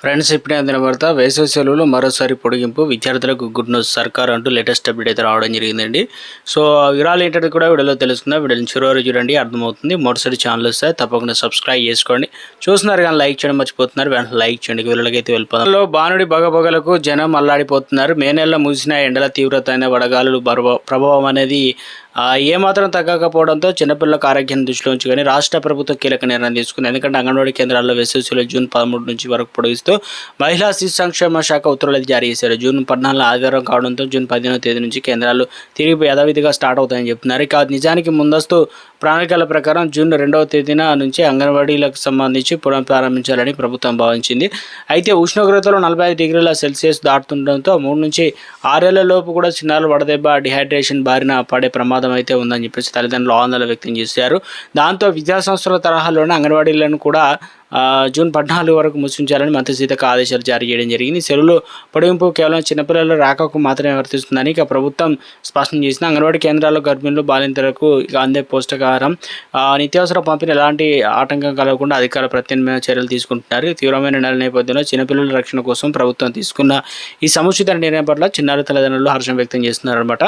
Friends, ఇప్పుడే అందిన వార్త. వేసవి సెలవులు మరోసారి పొడిగింపు, విద్యార్థులకు గుడ్ న్యూస్ సర్కార్ అంటూ లేటెస్ట్ అప్డేట్ అయితే రావడం జరిగిందండి. సో ఆ వివరాలు ఏంటంటే కూడా వీడియోలో తెలుసుకుందాం. వీడియోని చివరి చూడండి, అర్థమవుతుంది. మొదటిసారి ఛానల్ వస్తే తప్పకుండా సబ్స్క్రైబ్ చేసుకోండి. చూస్తున్నారు కానీ లైక్ చేయడం మర్చిపోతున్నారు. వెంటనే లైక్ చేయండి. వీళ్ళకి అయితే వెళ్ళిపోతాం. బాణుడి బగబగలకు జనం అల్లాడిపోతున్నారు. మే నెలలో ముగిసిన ఎండల తీవ్రత అయిన వడగాలులు ప్రభావం అనేది ఏమాత్రం తగ్గకపోవడంతో చిన్నపిల్లలకు ఆరోగ్యాన్ని దృష్టిలో ఉంచుకొని రాష్ట్ర ప్రభుత్వం కీలక నిర్ణయం తీసుకుంది. ఎందుకంటే అంగన్వాడీ కేంద్రాల్లో వేసవి సెలవులు జూన్ 13 నుంచి వరకు పొడిగిస్తూ మహిళా శిశు సంక్షేమ శాఖ ఉత్తర్వులు జారీ చేశారు. జూన్ 14 ఆదివారం కావడంతో జూన్ 15వ తేదీ నుంచి కేంద్రాలు తిరిగి యథావిధిగా స్టార్ట్ అవుతాయని చెప్తున్నారు. ఇక నిజానికి ముందస్తు ప్రణాళికల ప్రకారం జూన్ 2వ తేదీన నుంచి అంగన్వాడీలకు సంబంధించి పునఃప్రారంభించాలని ప్రభుత్వం భావించింది. అయితే ఉష్ణోగ్రతలు 45 డిగ్రీల సెల్సియస్ దాటుతుండడంతో 3 నుంచి 6 ఏళ్ల లోపు కూడా చిన్నారులు వడదెబ్బ, డిహైడ్రేషన్ బారిన పడే ప్రమాదం అయితే ఉందని చెప్పేసి తల్లిదండ్రులు ఆందోళన వ్యక్తం చేశారు. దాంతో విద్యాసంస్థల తరహాలోనే అంగన్వాడీలను కూడా జూన్ 14 వరకు ముసించాలని మంత్రి సీతక్క ఆదేశాలు జారీ చేయడం జరిగింది. సెలవులు పొడిగింపు కేవలం చిన్నపిల్లల రాకకు మాత్రమే వర్తిస్తుందని ఇక ప్రభుత్వం స్పష్టం చేసింది. అంగన్వాడీ కేంద్రాల్లో గర్భిణులు, బాలింతలకు అందే పౌష్టికాహారం, నిత్యావసర పంపిణీ ఎలాంటి ఆటంకం కలగకుండా అధికారులు ప్రత్యామ్నాయ చర్యలు తీసుకుంటున్నారు. తీవ్రమైన నెల నేపథ్యంలో చిన్నపిల్లల రక్షణ కోసం ప్రభుత్వం తీసుకున్న ఈ సముచిత నిర్ణయం పట్ల చిన్నారి తల్లిదండ్రులు హర్షం వ్యక్తం చేస్తున్నారన్నమాట.